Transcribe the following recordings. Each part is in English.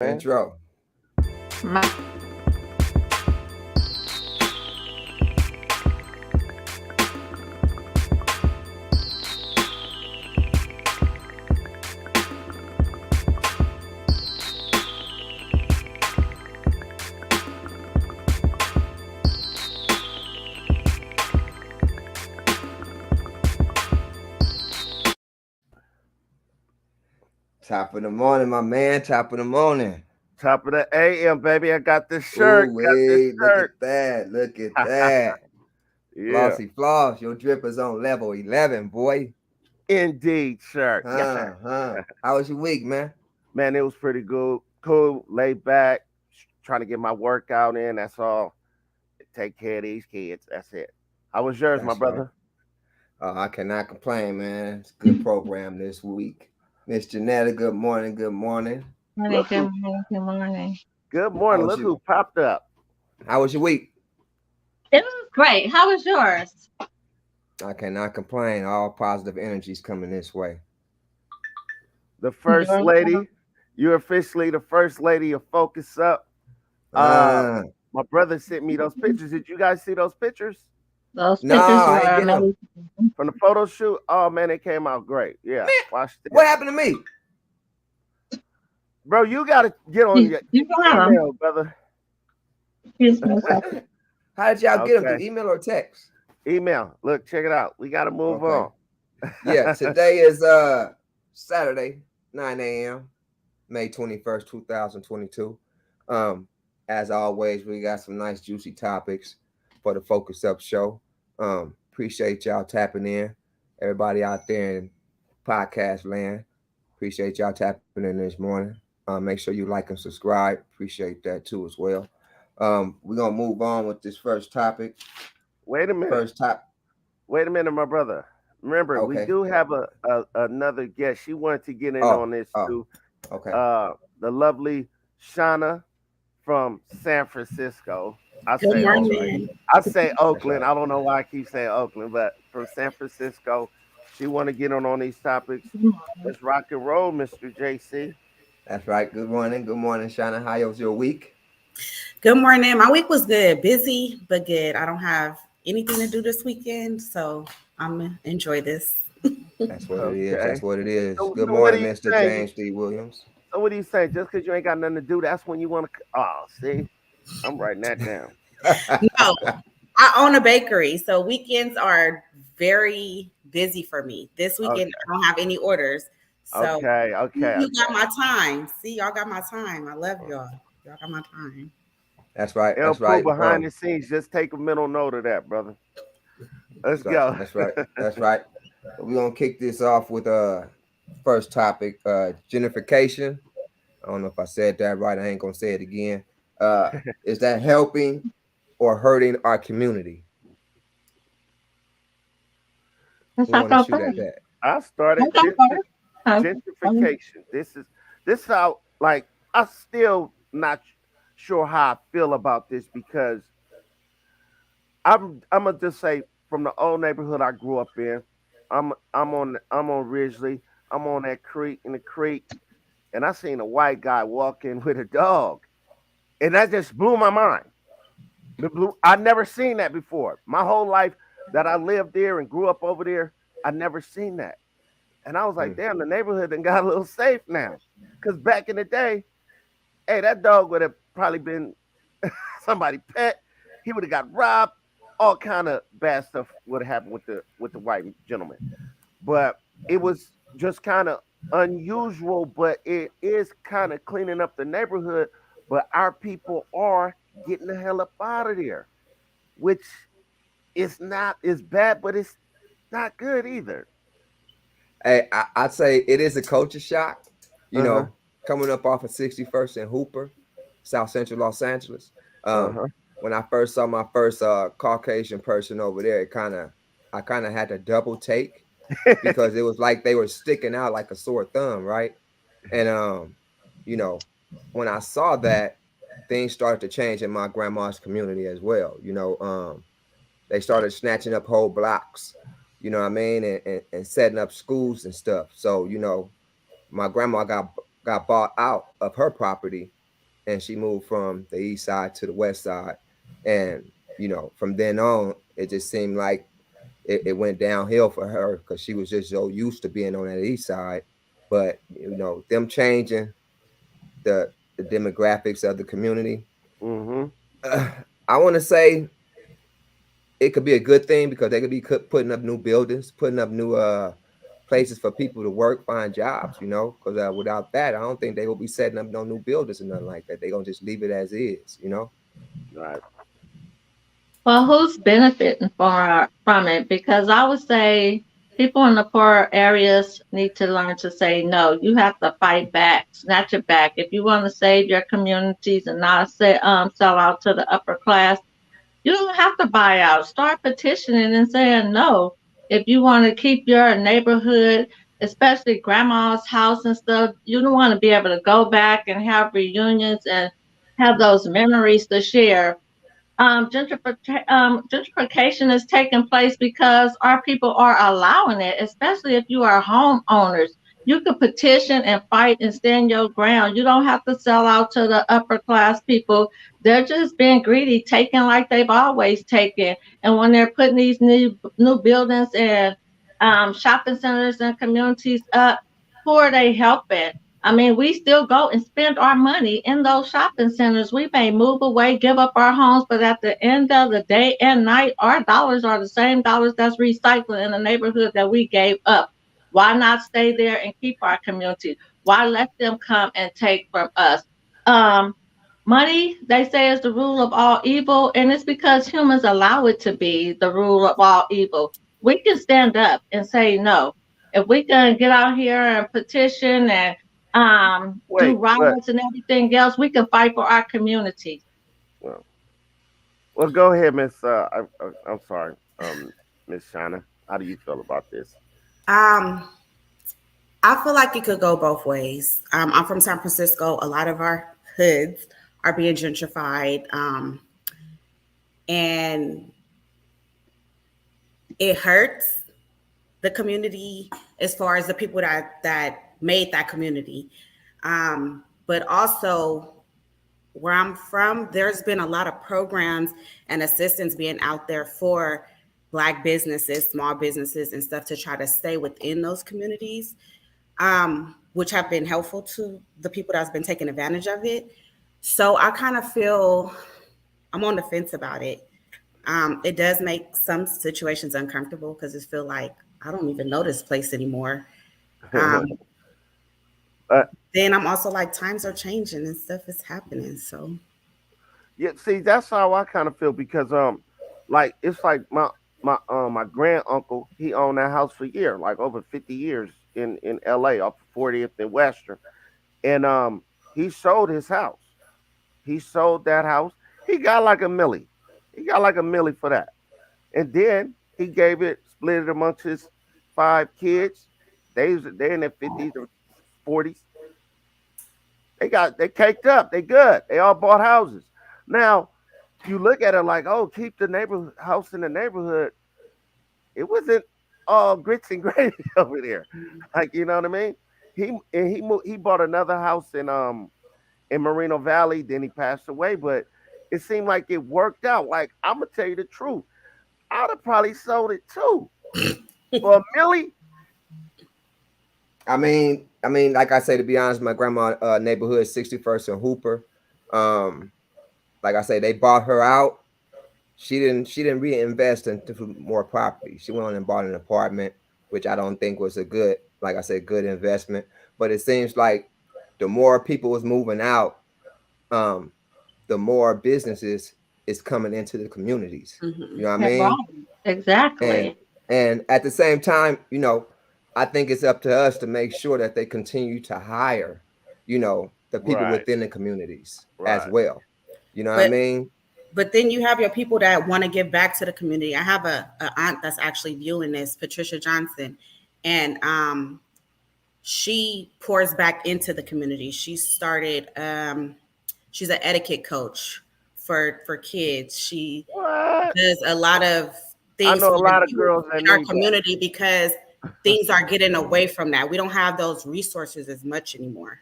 Intro. My Top of the morning, my man. Top of the morning. Top of the AM, baby. I got this Ooh, shirt. Got this wait. Look shirt. at that. Look at that. Yeah, Flossy Floss. Your drip is on level 11, boy. indeed, shirt. Yes, sir. How was your week, man? Man, it was pretty good. Cool, laid back, trying to get my workout in. That's all. Take care of these kids. That's it. How was yours, my That's right. brother? I cannot complain, man. It's a good program this week. Miss Janetta, good morning. Good morning. morning, Look good who. morning, good morning. Good How morning. was Look you? who popped up. How was your week? It was great. How was yours? I cannot complain. All positive energies coming this way. The first Yours. lady. You're officially the first lady of Focus Up. Uh, Uh, my brother sent me those pictures. Did you guys see those pictures Those no, pictures were I ain't get them. amazing. from the photo shoot? Oh man, it came out great. Yeah, Man, watch what this. happened to me? Bro, you gotta get on your You can have them. email, brother. Excuse me a second. How did y'all get them? Through Okay. email or text? Email. Look, check it out. We gotta move Okay. on. Yeah, today is Saturday, 9 a.m., May 21st, 2022. Um, as always, we got some nice juicy topics for the Focus Up show. Appreciate y'all tapping in. Everybody out there in podcast land. Appreciate y'all tapping in this morning. Make sure you like and subscribe. Appreciate that too as well. We're gonna move on with this first topic. Wait a minute. First top. Wait a minute, my brother. Remember, we Okay. do have a another guest. She wanted to get in Oh, on this oh, too. okay. The lovely Shauna from San Francisco. I Good say That's Oak. right. morning. I say That's Oakland. right. I don't know why I keep saying Oakland, but from San Francisco, she want to get on these topics. Let's rock and roll, Mr. JC. That's right. Good morning. Good morning, Shauna. How was your week? Good morning. My week was good. Busy, but good. I don't have anything to do this weekend, so I'm gonna enjoy this. That's what it is. That's Okay. what it is. Good So what are morning, you Mr. saying? James D. Williams. So what are you saying? Just because you ain't got nothing to do, that's when you want to. Oh, see, I'm writing that down. No, I own a bakery, so weekends are very busy for me. This weekend, Okay, I don't have any orders, so you got okay. my time. See, y'all got my time. I love y'all. Y'all got my time. That's right. El That's Pooh right. behind the scenes, just take a mental note of that, brother. Let's Gotcha. go. That's right. That's right. We're gonna kick this off with first topic, gentrification. I don't know if I said that right. I ain't gonna say it again. Uh, is that helping or hurting our community? Let's Who not want to go shoot first. at that? I started Let's go first. gentrification. This how like I still not sure how I feel about this because I'm gonna just say from the old neighborhood I grew up in, I'm on Ridgely, I'm on that creek in the creek, and I seen a white guy walking with a dog, and that just blew my mind. I never seen that before. My whole life that I lived there and grew up over there, I never seen that. And I was like, Hmm. damn, the neighborhood done got a little safe now. Cause back in the day, hey, that dog would have probably been somebody pet. He would have got robbed. All kind of bad stuff would have happened with the white gentleman. But it was just kind of unusual, but it is kind of cleaning up the neighborhood. But our people are getting the hell up out of there, which is not is bad, but it's not good either. Hey, I'd say it is a culture shock. You Uh huh. know, coming up off of 61st and Hooper, South Central Los Angeles. Uh Um, huh. when I first saw my first Caucasian person over there, I kind of had to double take because it was like they were sticking out like a sore thumb, right? And you know, when I saw that, things started to change in my grandma's community as well. They started snatching up whole blocks, you know what I mean, and setting up schools and stuff. So, my grandma got bought out of her property, and she moved from the east side to the west side. And from then on, it just seemed like it went downhill for her because she was just so used to being on that east side. But them changing the demographics of the community, Mm-hmm. I want to say it could be a good thing because they could be putting up new buildings, putting up new places for people to work, find jobs. Because without that, I don't think they will be setting up no new buildings or nothing like that. They gonna just leave it as is. Right. Well, who's benefiting from it? Because I would say people in the poorer areas need to learn to say no. You have to fight back, snatch it back. If you want to save your communities and not sell out to the upper class, you don't have to buy out. Start petitioning and saying no. If you want to keep your neighborhood, especially grandma's house and stuff, you don't want to be able to go back and have reunions and have those memories to share. Gentrification is taking place because our people are allowing it, especially if you are homeowners. You could petition and fight and stand your ground. You don't have to sell out to the upper class people. They're just being greedy, taking like they've always taken. And when they're putting these new buildings and shopping centers and communities up, who are they helping? I mean, we still go and spend our money in those shopping centers. We may move away, give up our homes, but at the end of the day and night, our dollars are the same dollars that's recycling in the neighborhood that we gave up. Why not stay there and keep our community? Why let them come and take from us? Um, Money, they say, is the rule of all evil, and it's because humans allow it to be the rule of all evil. We can stand up and say no. If we can get out here and petition and do Wait, but riots and everything else, we can fight for our community. well, well, go ahead, Miss. I'm sorry, Miss Shana. How do you feel about this? Um, I feel like it could go both ways. I'm from San Francisco. A lot of our hoods are being gentrified, and it hurts the community as far as the people that made that community. But also, where I'm from, there's been a lot of programs and assistance being out there for Black businesses, small businesses, and stuff to try to stay within those communities, which have been helpful to the people that's been taking advantage of it. So I kind of feel I'm on the fence about it. It does make some situations uncomfortable because it feel like I don't even know this place anymore. Um, uh, then I'm also like times are changing and stuff is happening. So yeah, see, that's how I kind of feel because like it's like my grand uncle, he owned that house for years, like over 50 years in L.A. off 40th and Western, and he sold his house. He sold that house. He got like a millie. He got like a millie for that. And then he gave it, split it amongst his 5 kids. They're in their 50s or 40s. They caked up. They good. They all bought houses. Now you look at it like, oh, keep the neighborhood house in the neighborhood. It wasn't all grits and gravy over there. Like you know what I mean? He bought another house in Moreno Valley. Then he passed away, but it seemed like it worked out. Like I'm gonna tell you the truth, I'd have probably sold it too for a millie. I mean, like I say, to be honest, my grandma neighborhood, 61st and Hooper. Um, like I say, they bought her out. She didn't reinvest into more property. She went on and bought an apartment, which I don't think was a good, like I said, good investment. But it seems like the more people was moving out, um, the more businesses is coming into the communities. You know what I Yeah, right. mean? And Exactly. and at the same time, I think it's up to us to make sure that they continue to hire, the people Right, within the communities as right. well. You know what I but mean? but then you have your people that want to give back to the community. I have a aunt that's actually viewing this, Patricia Johnson, and she pours back into the community. She started she's an etiquette coach for kids. She What? does a lot of I things know for a the lot of youth girls that in our need that. community because things are getting away from that. We don't have those resources as much anymore.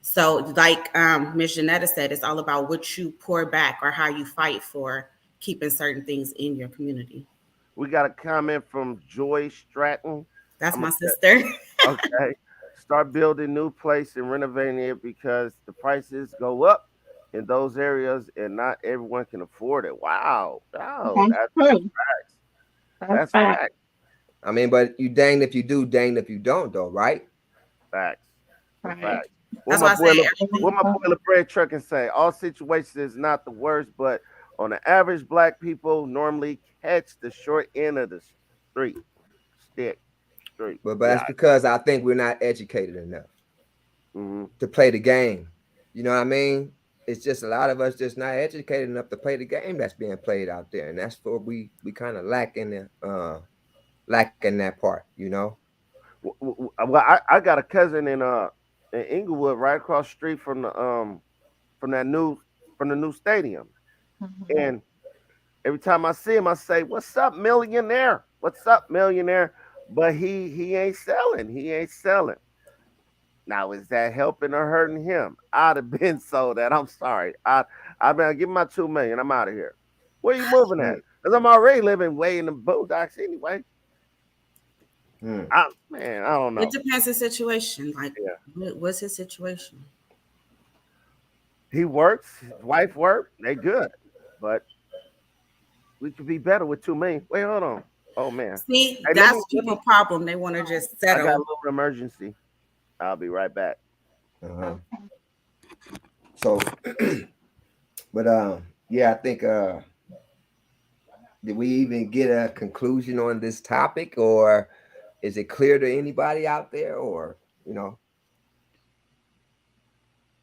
So, like Ms. Janetta said, it's all about what you pour back or how you fight for keeping certain things in your community. We got a comment from Joy Stratton. That's I'm my gonna sister. okay. Start building new place and renovating it because the prices go up in those areas and not everyone can afford it. Wow. Wow. That's That's true. facts. That's That's fact. facts. I mean, but you danged if you do, danged if you don't, though, right? Facts. Right. Facts. That's why I say everything. What my boiler bread truck can say, all situations is not the worst, but on the average, black people normally catch the short end of the street. Stick. Street. But Yeah. that's because I think we're not educated enough Mm-hmm. to play the game. You know what I mean? It's just a lot of us just not educated enough to play the game that's being played out there, and that's where we kind of lack in that part. You know? Well, I got a cousin in Inglewood, right across the street from that new from the new stadium. Mhm. And every time I see him, I say, "What's up, millionaire? What's up, millionaire?" But he ain't selling. He ain't selling. Now is that helping or hurting him? I'd have been sold that. I'm sorry. I better give him my 2 million. I'm out of here. Where you moving at? Hmm. Because I'm already living way in the boondocks anyway. Hmm. I don't It know. depends the situation. Like, Yeah. what's his situation? He works, his wife work, they good. But we could be better with 2 million. Wait, hold on. Oh man. See, Hey, that's let people me problem. They want to just I got a settle. little emergency. I'll be right back. Uh-huh. So, but yeah, I think did we even get a conclusion on this topic, or is it clear to anybody out there, or you know?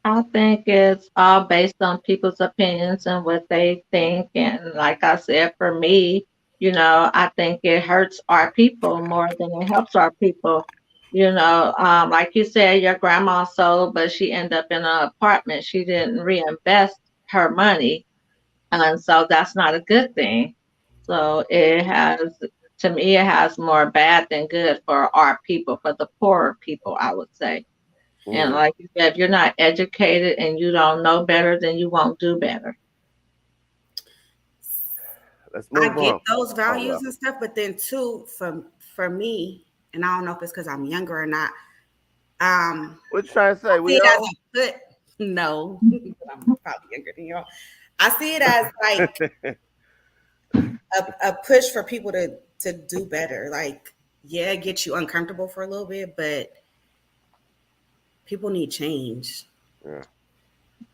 I think it's all based on people's opinions and what they think. And like I said, for me, I think it hurts our people more than it helps our people. Like you said, your grandma sold, but she ended up in an apartment. She didn't reinvest her money. And so that's not a good thing. So to me, it has more bad than good for our people, for the poorer people, I would say. And Mm, like you said, if you're not educated and you don't know better, then you won't do better. let's I move get on. those Oh values well. and stuff, but then too, for me, and I don't know if it's because I'm younger or not. What you trying to I say? see We it as all a put. No, I'm probably younger than y'all. I see it as like a push for people to do better. Like, yeah, it gets you uncomfortable for a little bit, but people need change. yeah.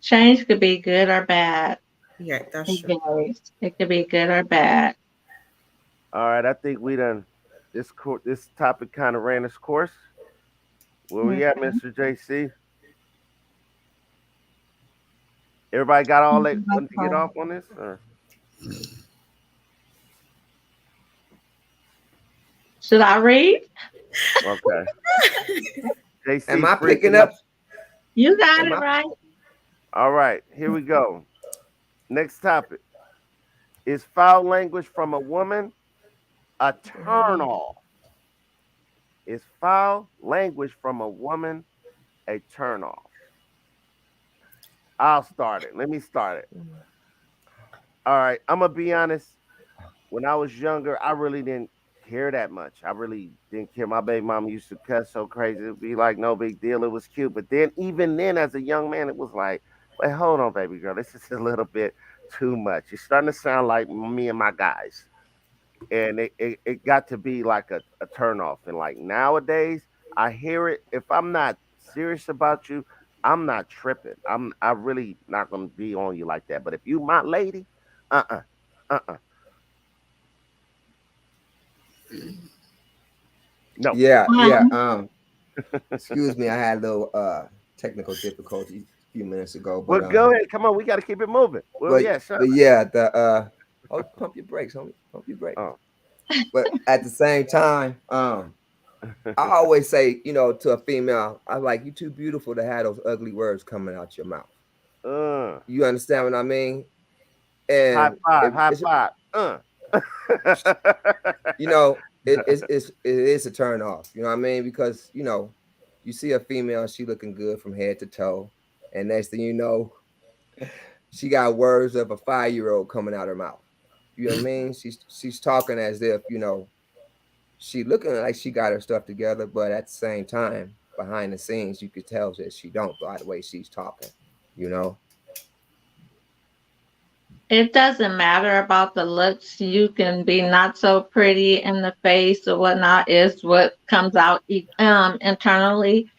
Change could be good or bad. Yeah, that's It true. varies. It could be good or bad. All right, I think we done this topic kind of ran its course. Where we at, Mhm. Mr. JC? Everybody got all they wanted to get off on this? Or? Should I read? Okay. Am JC I picking freaking up. up? You got Am it I? right. All right, here we go. Next topic. Is foul language from a woman a turn off? Is foul language from a woman a turn off? I'll start it. Let me start it. All right, I'm gonna be honest. When I was younger, I really didn't care that much. I really didn't care. My baby mom used to cuss so crazy. It'd be like no big deal. It was cute. But then, even then, as a young man, it was like, wait, hold on, baby girl. This is a little bit too much. You're starting to sound like me and my guys. And it got to be like a turn off. And like nowadays, I hear it. If I'm not serious about you, I'm not tripping. I really not gonna be on you like that. But if you my lady, uh-uh. Uh-uh. No. Yeah, yeah. Um, Excuse me, I had a little technical difficulties a few minutes ago, Well, go ahead. Come on, we got to keep it moving. Well, but yeah, sure. but yeah, the oh, pump your brakes, homie, pump your brakes. Oh, But at the same time, I always say, to a female, I like you too beautiful to have those ugly words coming out your mouth. uh, You understand what I mean? high And five, it, high it's five. it is a turn off. You know what I mean? Because you see a female, she looking good from head to toe. and next thing you know, she got words of a 5-year-old coming out her mouth. You know what I mean? She's talking as if, she looking like she got her stuff together, but at the same time, behind the scenes, you could tell that she don't by the way she's talking. You know, It doesn't matter about the looks. You can be not so pretty in the face or whatnot. Is what comes out internally.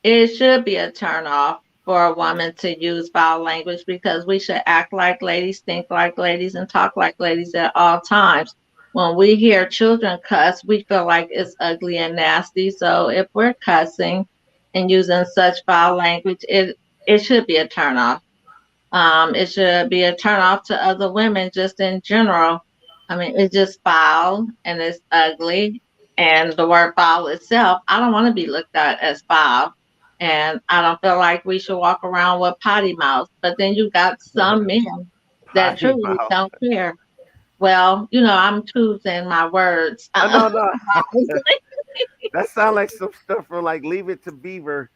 It should be a turn off for a woman to use foul language because we should act like ladies, think like ladies, and talk like ladies at all times. When we hear children cuss, we feel like it's ugly and nasty. So if we're cussing and using such foul language, it should be a turn off. It should be a turn off to other women just in general. I mean, it's just foul and it's ugly. And the word foul itself, I don't want to be looked at as foul. And I don't feel like we should walk around with potty mouths. But then you got some men that Potty truly mouth. don't care. Well, I'm choosing my words. Oh, no, no. That sounds like some stuff from like Leave It to Beaver.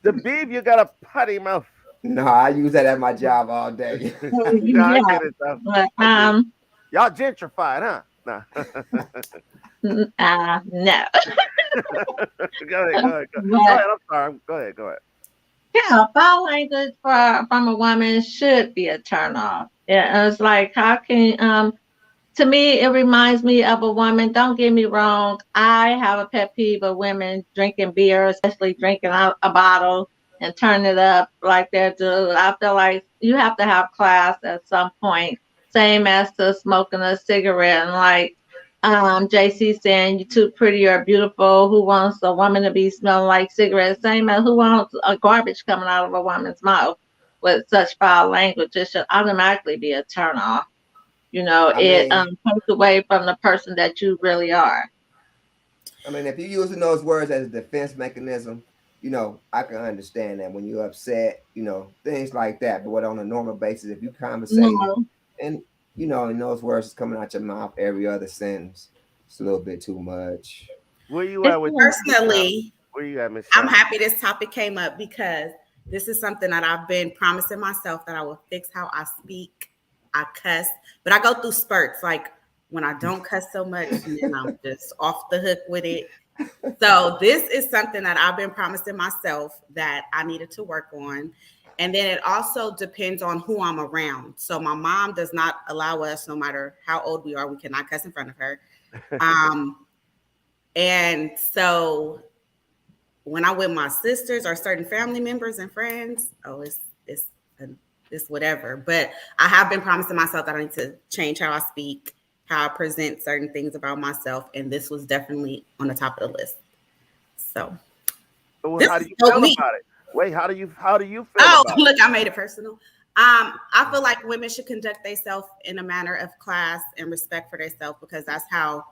The Beaver, you got a potty mouth. no, I use that at my job all day. No, I Yeah, get it though. but I get it. Y'all gentrified, huh? Nah. no. Go ahead, go ahead, go But ahead. I'm sorry. Go ahead, go ahead. yeah, foul language from a woman should be a turn off. Yeah, it's like how can to me it reminds me of a woman. Don't get me wrong, I have a pet peeve of women drinking beer, especially drinking out a bottle and turn it up like they're doing. I feel like you have to have class at some point. Same as to smoking a cigarette and like JC saying you too pretty or beautiful. Who wants a woman to be smelling like cigarettes? Same as who wants a garbage coming out of a woman's mouth with such foul language. It should automatically be a turn off. I It mean, takes away from the person that you really are. if you're using those words as a defense mechanism, I can understand that when you're upset, things like that. But what on a normal basis, if you conversating No, and and those words is coming out your mouth every other sentence, it's a little bit too much. Where you it's at with this, Miss Shauna? Personally, Where you at, Miss I'm Shauna? happy this topic came up because this is something that I've been promising myself that I will fix how I speak. I cuss, but I go through spurts. Like when I don't cuss so much, and then I'm just off the hook with it. So this is something that I've been promising myself that I needed to work on. And then it also depends on who I'm around. So my mom does not allow us, no matter how old we are, we cannot cuss in front of her. Um, and so when I'm with my sisters or certain family members and friends, oh, it's whatever. But I have been promising myself that I need to change how I speak, how I present certain things about myself, and this was definitely on the top of the list. So Well, this how do is you so feel me. about it? Wait, how do you feel Oh, about it? look, I made it personal. I feel like women should conduct themselves in a manner of class and respect for themselves because that's how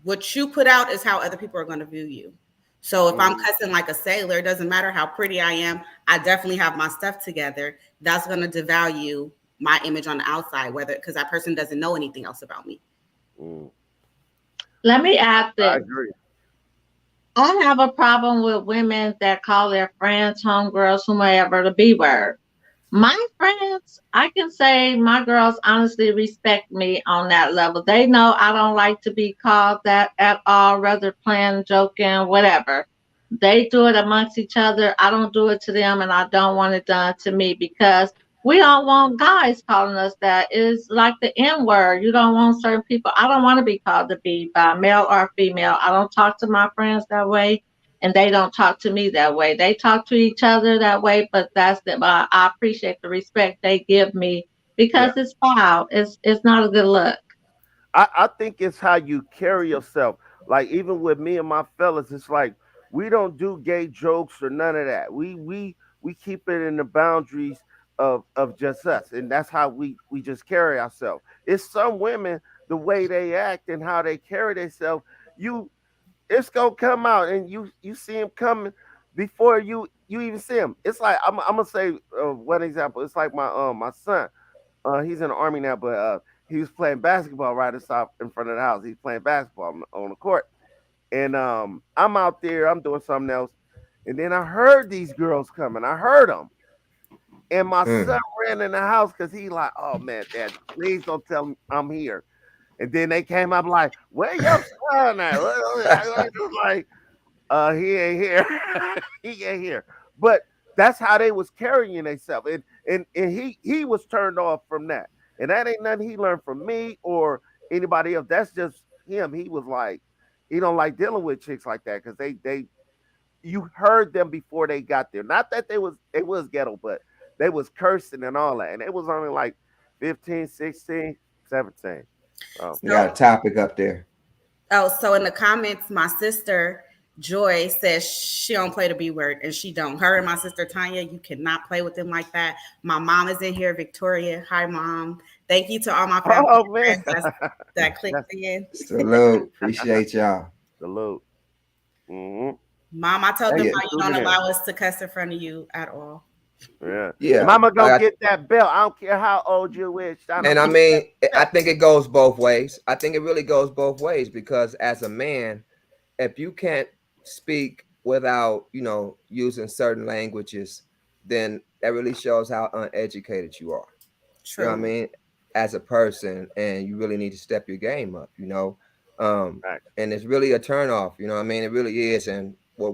what you put out is how other people are going to view you. So if I'm Mm. cussing like a sailor, it doesn't matter how pretty I am. I definitely have my stuff together. That's going to devalue my image on the outside, whether because that person doesn't know anything else about me. Mm, let me add I this. agree. I have a problem with women that call their friends, homegirls, whomever the B word. My friends, I can say my girls honestly respect me on that level. They know I don't like to be called that at all, rather playing, joking, whatever. They do it amongst each other. I don't do it to them, and I don't want it done to me because we don't want guys calling us that. It's like the N word. You don't want certain people. I don't want to be called to be by male or female. I don't talk to my friends that way and they don't talk to me that way. They talk to each other that way, but that's the I appreciate the respect they give me Yeah. because it's foul. It's not a good look. I think it's how you carry yourself. Like even with me and my fellas, it's like we don't do gay jokes or none of that. We keep it in the boundaries of just us, and that's how we just carry ourselves. It's some women the way they act and how they carry themselves. You it's gonna come out, and you see him coming before you even see him. It's like I'm gonna say one example. It's like my son. He's in the army now, but he was playing basketball right inside in front of the house. He's playing basketball on the court, and I'm out there. I'm doing something else, and then I heard these girls coming. I heard them, And my Mm. son ran in the house because he like, oh man, Dad, please don't tell him I'm here. And then they came up like, where your son at? I was like, he ain't here. He ain't here. But that's how they was carrying themselves. And he was turned off from that. And that ain't nothing he learned from me or anybody else. That's just him. He was like, he don't like dealing with chicks like that because they you heard them before they got there. Not that they was ghetto, but they was cursing and all that. And it was only like 15, 16, 17. So We got a topic up there. Oh, so in the comments, my sister Joy says she don't play the B word, and she don't. Her and my sister Tanya, you cannot play with them like that. My mom is in here, Victoria. Hi, mom. Thank you to all my family oh and man. friends that clicked in. Salute. Appreciate y'all. Salute. Mm-hmm. Mom, I told them Yeah. how you don't allow us to cuss in front of you at all. Yeah. Yeah. Mama go I- get that belt. I don't care how old you is. And I mean, I think it goes both ways. I think it really goes both ways because as a man, if you can't speak without, using certain languages, then that really shows how uneducated you are. True. You know what I mean? As a person, and you really need to step your game up, Right. And it's really a turnoff, you know what I mean? It really is. And where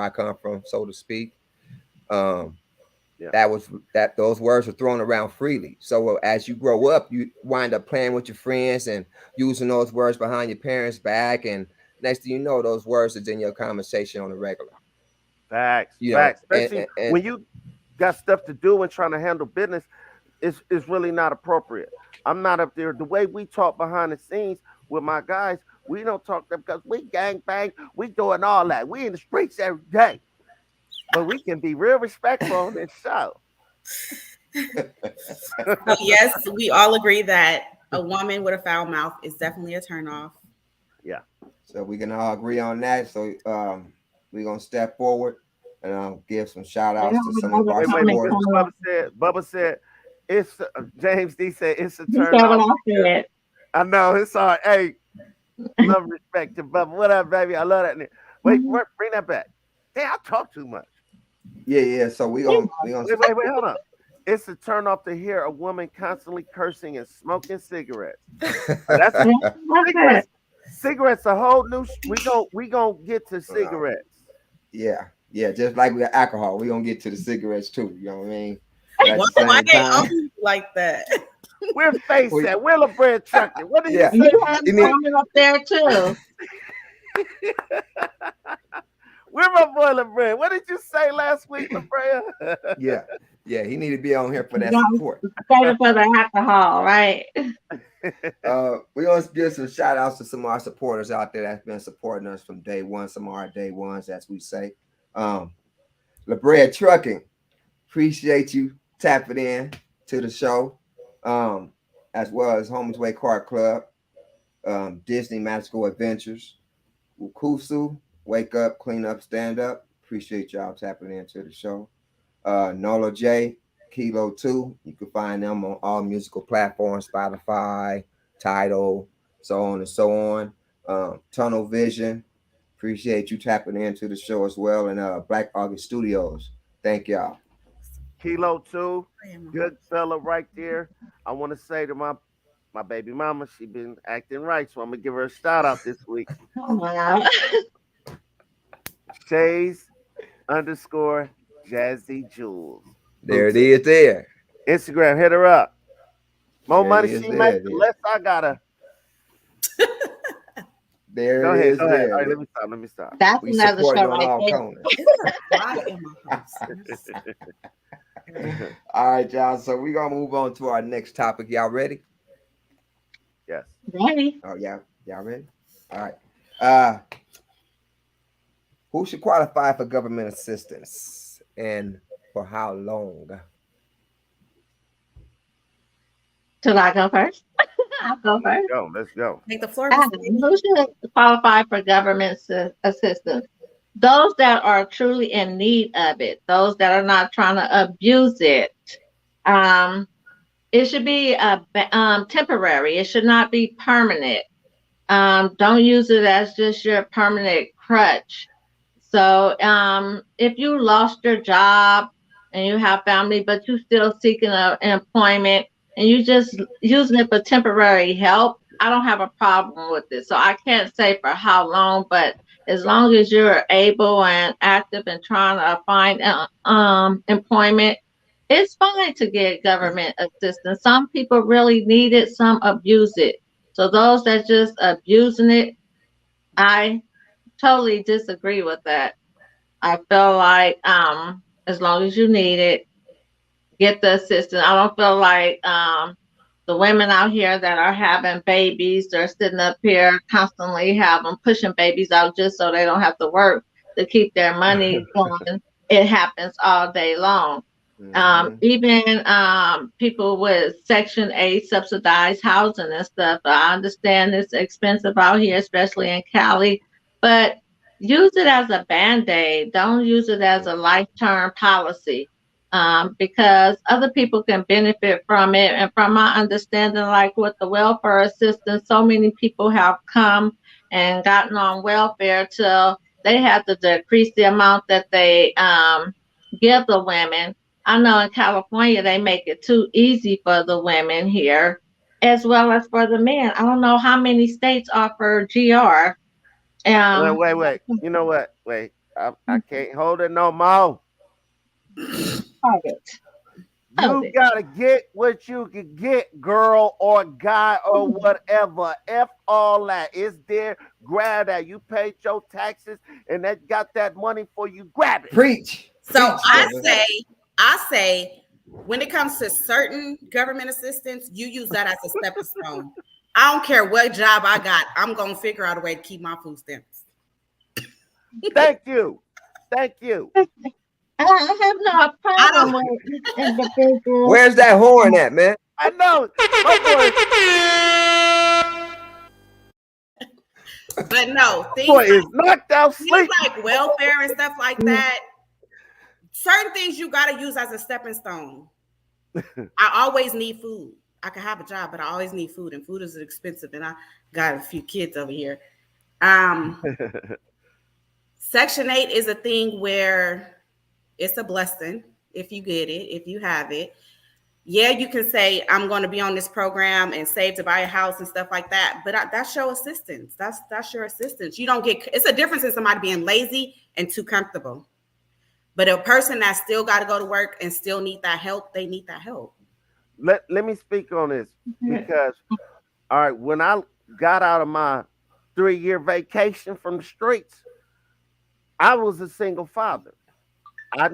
I come from, so to speak, Yeah. that those words were thrown around freely. So as you grow up, you wind up playing with your friends and using those words behind your parents' back, and next thing you know, those words is in your conversation on the regular. Facts. You know, Facts. Especially when you got stuff to do and trying to handle business, it's really not appropriate. I'm not up there. The way we talk behind the scenes with my guys, we don't talk them because we gang bang, we doing all that. We in the streets every day. But we can be real respectful on this show. So yes, we all agree that a woman with a foul mouth is definitely a turnoff. Yeah. So we can all agree on that. So we're gonna step forward and give some shout outs to some of our Wait. supporters. Bubba said, it's James D said it's a You turn said what off. I said. I know it's all right. Hey, love respect to Bubba. What up, baby? I love that. Wait, bring that back. Hey, I talk too much. Yeah. So we gonna Wait, hold on. It's a turn off to hear a woman constantly cursing and smoking cigarettes. That's cigarettes. Cigarettes a whole new. We gonna get to cigarettes. Yeah. Just like with alcohol, we gonna get to the cigarettes too. You know what I mean? Why they always like that? Where's Face at? Where LeBread trucking? What did you say? You had comment up there too. Where my boy LeBread? What did you say last week, LeBread? Yeah, he need to be on here for that support. Save it for the alcohol, right? We're gonna give some shout outs to some of our supporters out there that's been supporting us from day one, some of our day ones, as we say. LeBread Trucking, appreciate you tapping in to the show. As well as Homies Way Car Club, Disney Magical Adventures, Ukusu, Wake Up, Clean Up, Stand Up. Appreciate y'all tapping into the show. Nola J, Kilo 2. You can find them on all musical platforms, Spotify, Tidal, so on and so on. Tunnel Vision. Appreciate you tapping into the show as well. And Black August Studios. Thank y'all. Kilo 2, good fella right there. I want to say to my baby mama, she been acting right, so I'm gonna give her a shout out this week. Wow. Shays _ Jazzy Jules. There it is there. Instagram, hit her up. More There money it is she there, makes, the yeah. less I gotta. There Go it ahead, is go ahead. there. All right, let me stop. That's We another support show you on right all there. corners. Why in my house? All right, y'all. So we're gonna move on to our next topic. Y'all ready? Yes. Ready? Oh, y'all ready? All right. Who should qualify for government assistance and for how long? Should I go first? I'll go first. Let's go. Make the floor. Who should qualify for government assistance? Those that are truly in need of it, those that are not trying to abuse it. It should be temporary. It should not be permanent. Don't use it as just your permanent crutch. So if you lost your job and you have family, but you still seeking employment and you just using it for temporary help, I don't have a problem with it. So I can't say for how long, but as long as you're able and active and trying to find employment, it's fine to get government assistance. Some people really need it, some abuse it. So those that just abusing it, I totally disagree with that. I feel like as long as you need it, get the assistance. I don't feel like the women out here that are having babies, they're sitting up here constantly having pushing babies out just so they don't have to work to keep their money going. It happens all day long. Mm-hmm. Even people with Section 8 subsidized housing and stuff. I understand it's expensive out here, especially in Cali, but use it as a band-aid. Don't use it as a lifetime policy, because other people can benefit from it. And from my understanding, like with the welfare assistance, so many people have come and gotten on welfare till they have to decrease the amount that they give the women. I know in California they make it too easy for the women here, as well as for the men. I don't know how many states offer GR. Um, Wait. You know what? Wait, I can't hold it no more. hold it, hold You it. gotta get what you can get, girl or guy or whatever. F all that. It's there. Grab that. You paid your taxes and that got that money for you. Grab it. Preach. So Preach, brother. I say, when it comes to certain government assistance, you use that as a stepping stone. I don't care what job I got. I'm gonna figure out a way to keep my food stamps. Thank you. Thank you. I have no I problem don't. with each individual. Where's that horn at, man? I know. My boy, But no, boy is knocked out things sleep. like welfare and stuff like that. Certain things you gotta use as a stepping stone. I always need food. I can have a job, but I always need food, and food is expensive. And I got a few kids over here. Um, Section 8 is a thing where it's a blessing if you get it, if you have it. Yeah, you can say I'm going to be on this program and save to buy a house and stuff like that, but that's your assistance. That's your assistance. You don't get. It's a difference in somebody being lazy and too comfortable. But a person that still got to go to work and still need that help, they need that help. Let me speak on this because all right, when I got out of my 3-year vacation from the streets, I was a single father. I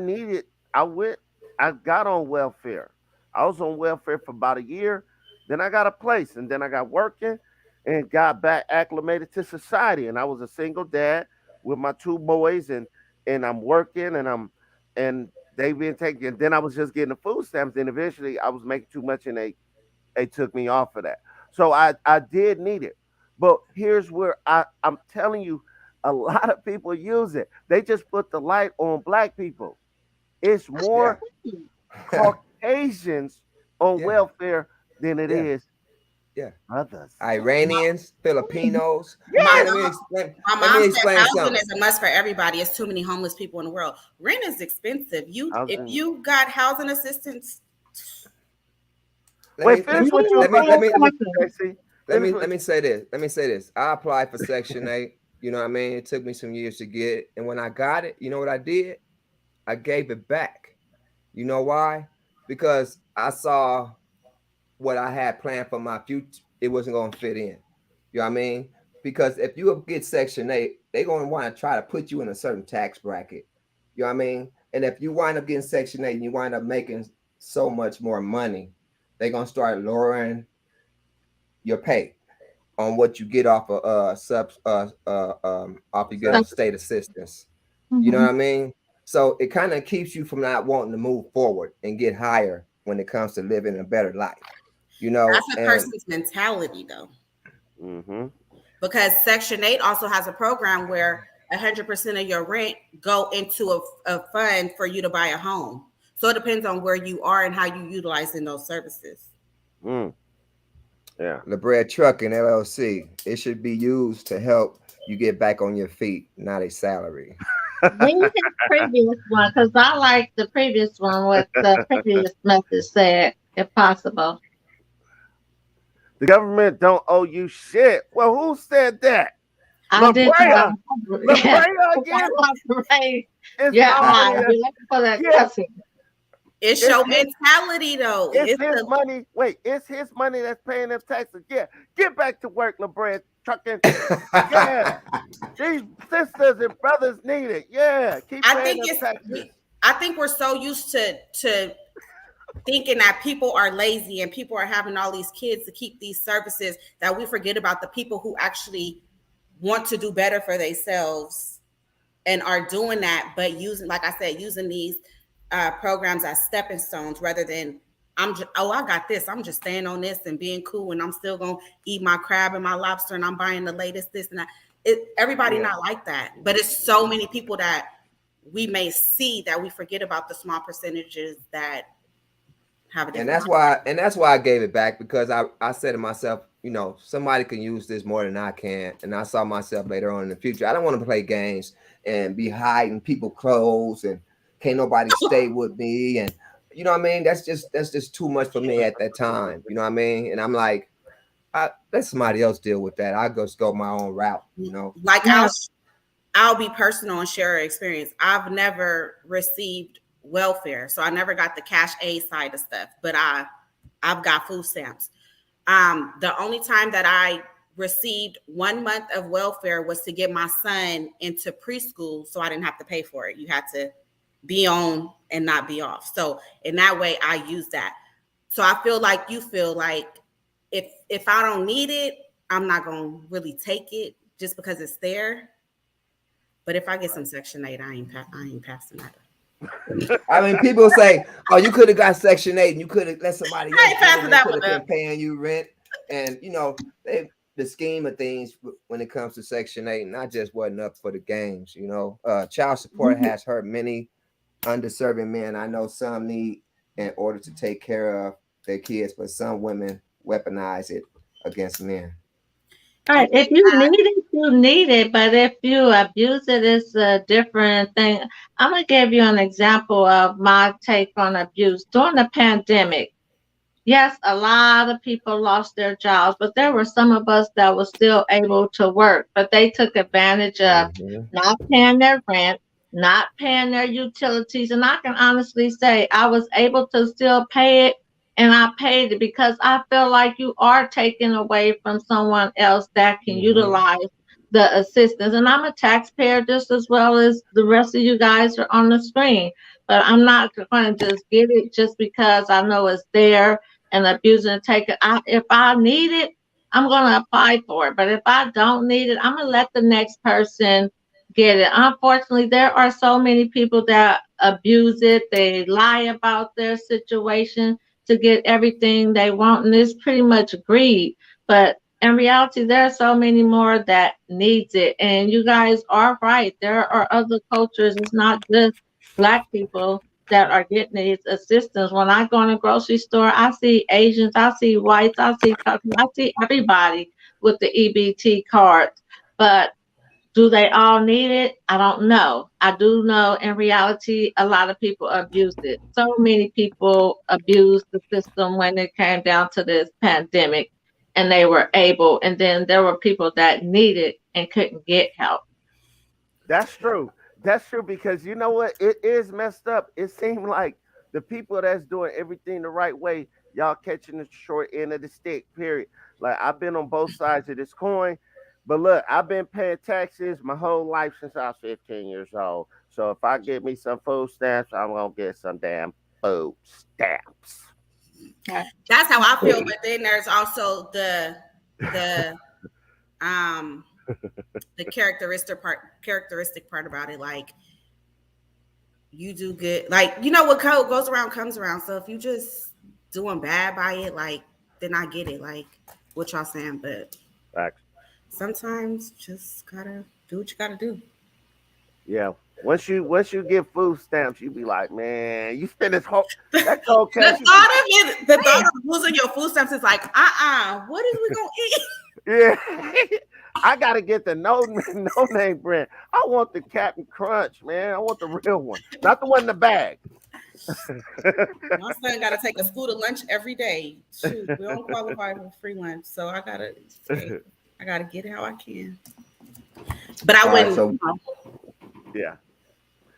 went, I got on welfare. I was on welfare for about a year. Then I got a place and then I got working and got back acclimated to society. And I was a single dad with my 2 boys and I'm working and they've been taking, and then I was just getting the food stamps. And eventually I was making too much and they took me off of that. So I did need it. But here's where I'm telling you, a lot of people use it. They just put the light on black people. It's Yeah. more Caucasians on Yeah. welfare than it Yeah. is Yeah. others. Iranians, Filipinos. My Man, mom, my let me mom said explain housing something. is a must for everybody. It's too many homeless people in the world. Rent is expensive. If Housing. you got housing assistance, Let me Wait, let finish me what you were let me let me saying, Tracy. Finish let what me say this. Let me say this. I applied for Section 8. You know what I mean? It took me some years to get it. And when I got it, you know what I did? I gave it back. You know why? Because I saw what I had planned for my future. It wasn't going to fit in. You know what I mean? Because if you get Section 8, they're going to want to try to put you in a certain tax bracket. You know what I mean? And if you wind up getting Section 8 and you wind up making so much more money, they're going to start lowering your pay on what you get off of off you get So, of state assistance. You know mhm. what I mean? So it kind of keeps you from not wanting to move forward and get higher when it comes to living a better life. You know, that's a and person's mentality though. mm-hmm. Because Section 8 also has a program where 100% of your rent go into a fund for you to buy a home. So it depends on where you are and how you utilizing those services. Mm. Yeah. LeBread Trucking LLC, it should be used to help you get back on your feet, not a salary. Read his previous one because I like the previous one, what the previous message said, if possible. The government don't owe you shit. Well, who said that? I La did Brea. La yeah. Brea again? Right. It's Yeah, my I money. be looking for that Yeah, cussing. It's it's your his, mentality though. it's It's his the money. Wait, it's his money that's paying them taxes. Yeah, get back to work, La Brea. Trucking. Yeah, these sisters and brothers need it. Yeah, keep I paying think them it's taxes. I think we're so used to thinking that people are lazy and people are having all these kids to keep these services that we forget about the people who actually want to do better for themselves and are doing that, but using, like I said, using these programs as stepping stones rather than I got this. I'm just staying on this and being cool, and I'm still gonna eat my crab and my lobster, and I'm buying the latest this and that. Everybody Yeah, not like that, but it's so many people that we may see that we forget about the small percentages that have a and different that's mindset. why I gave it back because I said to myself, somebody can use this more than I can, and I saw myself later on in the future. I don't want to play games and be hiding people clothes and can't nobody stay with me, and you know what I mean. That's just too much for me at that time. You know what I mean. And I'm like, let somebody else deal with that. I just go my own route. Like Yeah. I'll be personal and share an experience. I've never received welfare, so I never got the cash aid side of stuff, but I've got food stamps. The only time that I received 1 month of welfare was to get my son into preschool, so I didn't have to pay for it. You had to be on and not be off. So in that way, I use that. So I feel like you feel like if I don't need it, I'm not gonna really take it just because it's there. But if I get some Section 8, I ain't passing that up. I mean, people say, "Oh, you could have got Section 8, and you could have let somebody I else ain't get it, passing and they that could one have been up. paying you rent." And the scheme of things when it comes to Section 8, not just wasn't up for the games. Child support has hurt many underserving men. I know some need in order to take care of their kids, but some women weaponize it against men. Right. And If you need it, you need it. But if you abuse it, it's a different thing. I'm gonna give you an example of my take on abuse during the pandemic. Yes, a lot of people lost their jobs, but there were some of us that were still able to work, but they took advantage of Mhm. not paying their rent, not paying their utilities. And I can honestly say I was able to still pay it, and I paid it because I feel like you are taking away from someone else that can Mhm. utilize the assistance. And I'm a taxpayer just as well as the rest of you guys are on the screen. But I'm not going to just get it just because I know it's there and abuse and take it. If I need it, I'm going to apply for it. But if I don't need it, I'm going to let the next person get it. Unfortunately, there are so many people that abuse it. They lie about their situation to get everything they want, and it's pretty much greed. But in reality, there are so many more that needs it. And you guys are right. There are other cultures. It's not just Black people that are getting these assistance. When I go in a grocery store, I see Asians, I see whites, I see Caucasians, I see everybody with the EBT cards. But do they all need it? I don't know. I do know in reality, a lot of people abuse it. So many people abused the system when it came down to this pandemic and they were able, and then there were people that needed and couldn't get help. that's true. That's true because you know what? It is messed up. It seemed like the people that's doing everything the right way, y'all catching the short end of the stick, period. Like I've been on both sides of this coin. But look, I've been paying taxes my whole life since I was 15 years old. So if I get me some food stamps, I'm gonna get some damn food stamps. Okay. That's how I feel. But then there's also the um the characteristic part about it. Like you do good, like you know what code goes around comes around. So if you just doing bad by it, like then I get it, like what y'all saying. But Facts. sometimes just gotta do what you gotta do. Yeah. Once you get food stamps, you be like, man, you spend this whole that cold The cash. thought of it, the thought of losing your food stamps is like, what is we gonna eat? Yeah. I gotta get the no no name brand. I want the Captain Crunch, man. I want the real one, not the one in the bag. My son got to take a school to lunch every day. Shoot, we don't qualify for free lunch, so I gotta get it how I can. But I All right, wouldn't. so Yeah.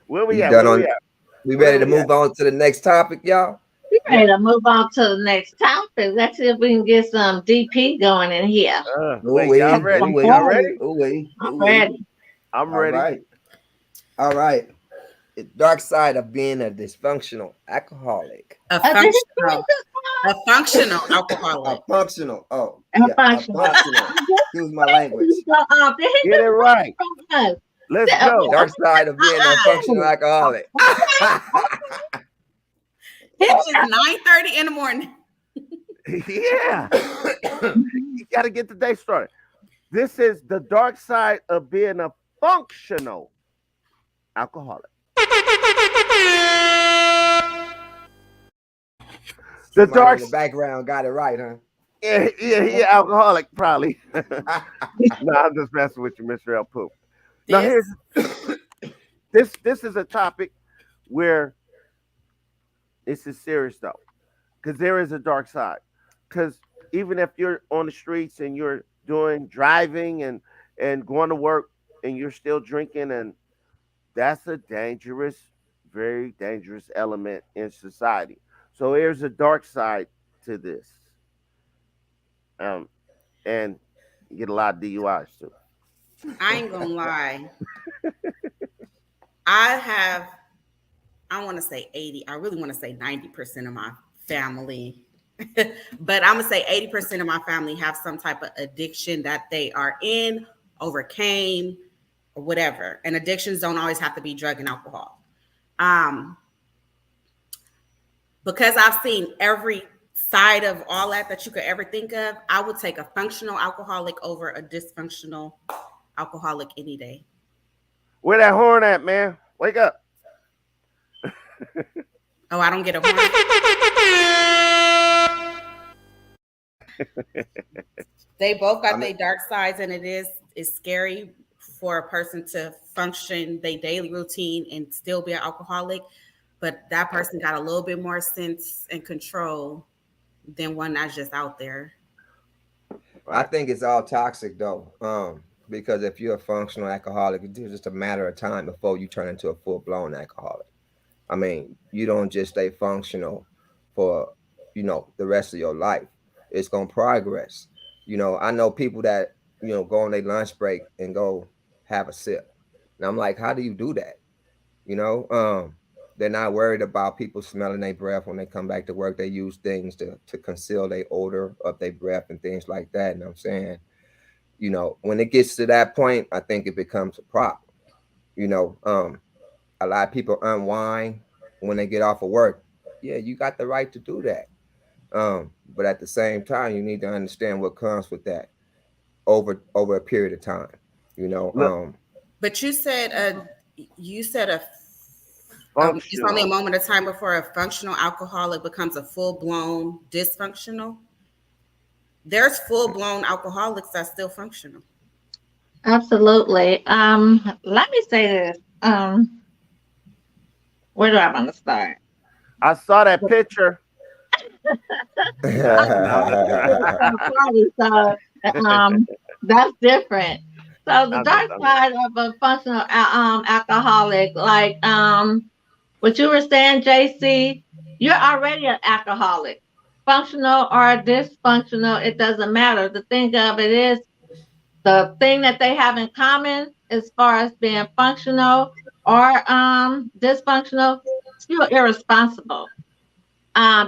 Where we you at? done Where we on? at? We Where ready to we at? move on to the next topic, y'all? We Yeah. ready to move on to the next topic. Let's see if we can get some DP going in here. Ooh Wait, y'all wee, ready? ooh I'm Y'all wee, ready? ready. ooh wee, I'm ooh wee. ready. I'm All ready. right, all right. The dark side of being a dysfunctional alcoholic. A This is functional A alcoholic. functional. Oh, a yeah, a functional. functional. Excuse my language. Did he Get it right. from us? Let's go. Dark side of being a functional alcoholic. It's 9:30 in the morning. Yeah. You gotta get the day started. This is the dark side of being a functional alcoholic. The Somebody dark in the background got it right, huh? yeah, alcoholic probably. No, I'm just messing with you, Mr. El Poop. Now This here's this is a topic where this is serious though, because there is a dark side. Because even if you're on the streets and you're doing driving and going to work and you're still drinking, and that's a dangerous, very dangerous element in society. So there's a dark side to this, and you get a lot of DUIs too. I ain't gonna lie. I have. I want to say 80. I really want to say 90% of my family, but I'm gonna say 80% of my family have some type of addiction that they are in, overcame, or whatever. And addictions don't always have to be drug and alcohol. Um, because I've seen every side of all that you could ever think of, I would take a functional alcoholic over a dysfunctional alcoholic any day. Where that horn at, man? Wake up. Oh, I don't get a horn. They both got their dark sides, and it's scary for a person to function their daily routine and still be an alcoholic. But that person got a little bit more sense and control than one that's just out there. I think it's all toxic though. Because if you're a functional alcoholic, it's just a matter of time before you turn into a full blown alcoholic. I mean, you don't just stay functional for, the rest of your life. It's gonna progress. I know people that, go on their lunch break and go have a sip. And I'm like, how do you do that? You know, they're not worried about people smelling their breath when they come back to work. They use things to conceal their odor of their breath and things like that. And I'm saying, when it gets to that point, I think it becomes a problem. You know, a lot of people unwind when they get off of work. Yeah, you got the right to do that. But at the same time, you need to understand what comes with that over a period of time. You know, Look, But you said it's only a functional. moment of time before a functional alcoholic becomes a full blown dysfunctional. There's full blown alcoholics that's still functional. Absolutely. Let me say this. Where do I want to start? I saw that picture. Party, so that's different. So the dark side of a functional alcoholic, like what you were saying, JC, you're already an alcoholic, functional or dysfunctional. It doesn't matter. The thing of it is, the thing that they have in common as far as being functional or dysfunctional, you're irresponsible.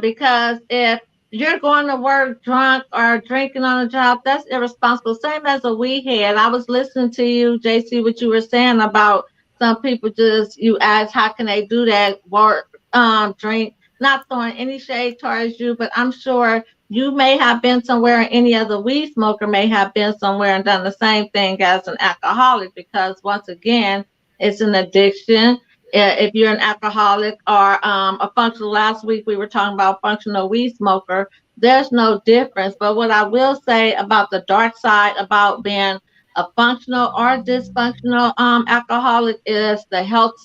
Because if you're going to work drunk or drinking on a job, that's irresponsible. Same as a weed head. I was listening to you, JC, what you were saying about some people just, you ask, how can they do that? Work, drink, not throwing any shade towards you, but I'm sure you may have been somewhere, and any other weed smoker may have been somewhere and done the same thing as an alcoholic, because once again, it's an addiction. If you're an alcoholic or a functional, last week we were talking about functional weed smoker, there's no difference. But what I will say about the dark side about being A functional or dysfunctional alcoholic is the health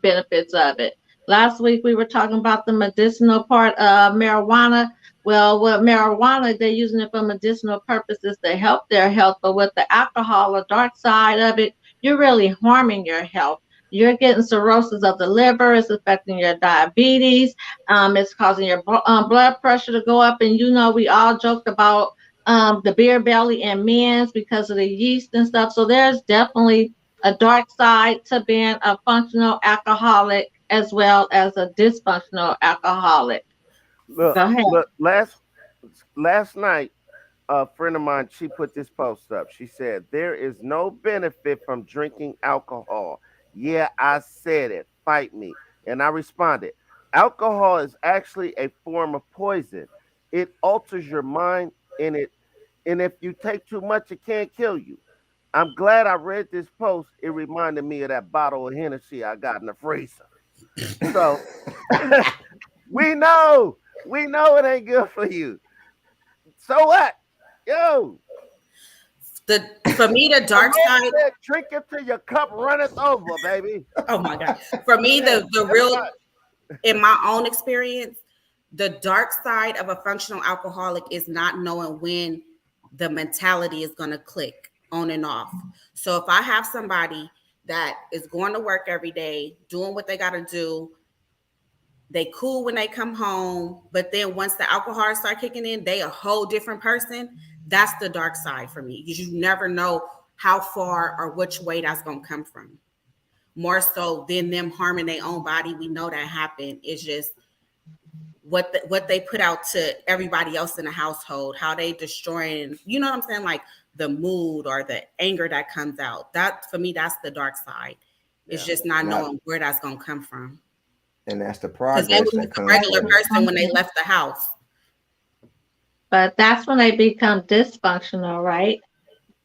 benefits of it. Last week we were talking about the medicinal part of marijuana. Well, with marijuana, they're using it for medicinal purposes to help their health, but with the alcohol, the dark side of it, you're really harming your health. You're getting cirrhosis of the liver. It's affecting your diabetes. It's causing your blood pressure to go up. And we all joked about the beer belly in men's because of the yeast and stuff. So there's definitely a dark side to being a functional alcoholic as well as a dysfunctional alcoholic. Look, Go ahead. look. Last night, a friend of mine, she put this post up. She said, "There is no benefit from drinking alcohol." Yeah, I said it. Fight me. And I responded, alcohol is actually a form of poison. It alters your mind, and if you take too much, it can't kill you. I'm glad I read this post. It reminded me of that bottle of Hennessy I got in the freezer. So we know, we know it ain't good for you. So what? Yo, For me, the dark side. drink it till your cup runneth over, baby. Oh my God. For me, the real, in my own experience, the dark side of a functional alcoholic is not knowing when the mentality is going to click on and off. So if I have somebody that is going to work every day, doing what they got to do, they cool when they come home, but then once the alcohol start kicking in, they a whole different person. That's the dark side for me, because you never know how far or which way that's going to come from. More so than them harming their own body. We know that happened. It's just what they put out to everybody else in the household, how they destroying, you know what I'm saying? Like the mood or the anger that comes out. That for me, that's the dark side. It's just not knowing where that's going to come from. And that's the Because progress they were that a comes regular from it. person when they left the house. But that's when they become dysfunctional, right?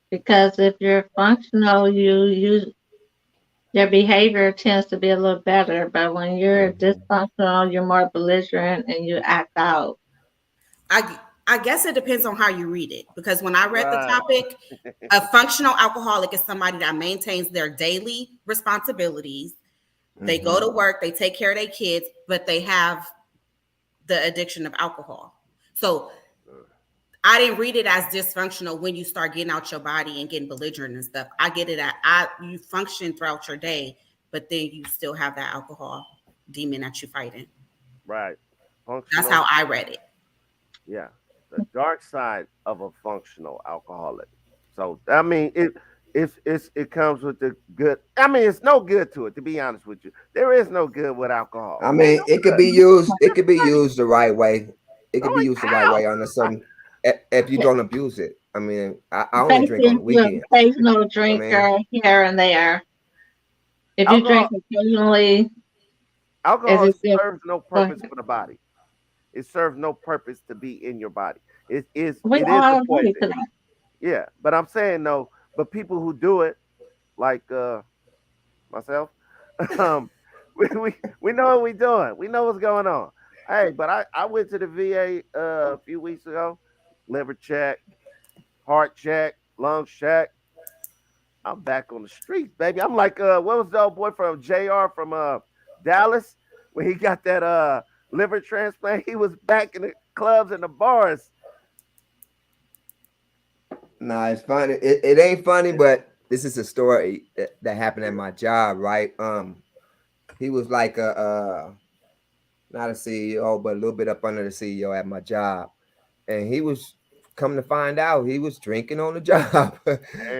Because if you're functional, your behavior tends to be a little better. But when you're dysfunctional, you're more belligerent and you act out. I guess it depends on how you read it. Because when I read the topic, a functional alcoholic is somebody that maintains their daily responsibilities. They go to work, they take care of their kids, but they have the addiction of alcohol. So I didn't read it as dysfunctional when you start getting out your body and getting belligerent and stuff. I get it you function throughout your day, but then you still have that alcohol demon that you're fighting. Right. That's how I read it. Yeah. The dark side of a functional alcoholic. So I mean it comes with the good. I mean, it's no good to it, to be honest with you. There is no good with alcohol. I mean, it could be used. It could be used the right way. It could be used the right way on a certain. If you don't abuse it. I mean, I only drink on the weekend. Occasional drinker here and there. If you drink occasionally, alcohol serves no purpose for the body. It serves no purpose to be in your body. It is a poison. Yeah, but I'm saying no. But people who do it, like myself, we know what we're doing. We know what's going on. Hey, but I went to the VA a few weeks ago. Liver check, heart check, lung check. I'm back on the streets, baby. I'm like, what was the old boy from JR from Dallas when he got that liver transplant? He was back in the clubs and the bars. Nah, it's funny. It ain't funny, but this is a story that happened at my job, right? He was like not a CEO, but a little bit up under the CEO at my job. And he was come to find out he was drinking on the job.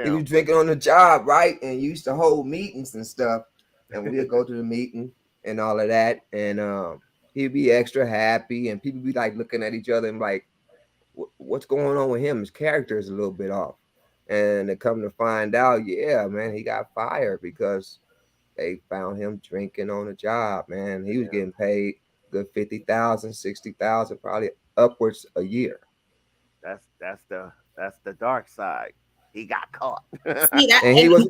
He was drinking on the job, right? And used to hold meetings and stuff. And we'd go to the meeting and all of that. And he'd be extra happy. And people be like looking at each other and like, what's going on with him? His character is a little bit off. And they come to find out, yeah, man, he got fired because they found him drinking on the job, man. He was getting paid good 50,000, 60,000, probably upwards a year. That's the dark side. He got caught. and he was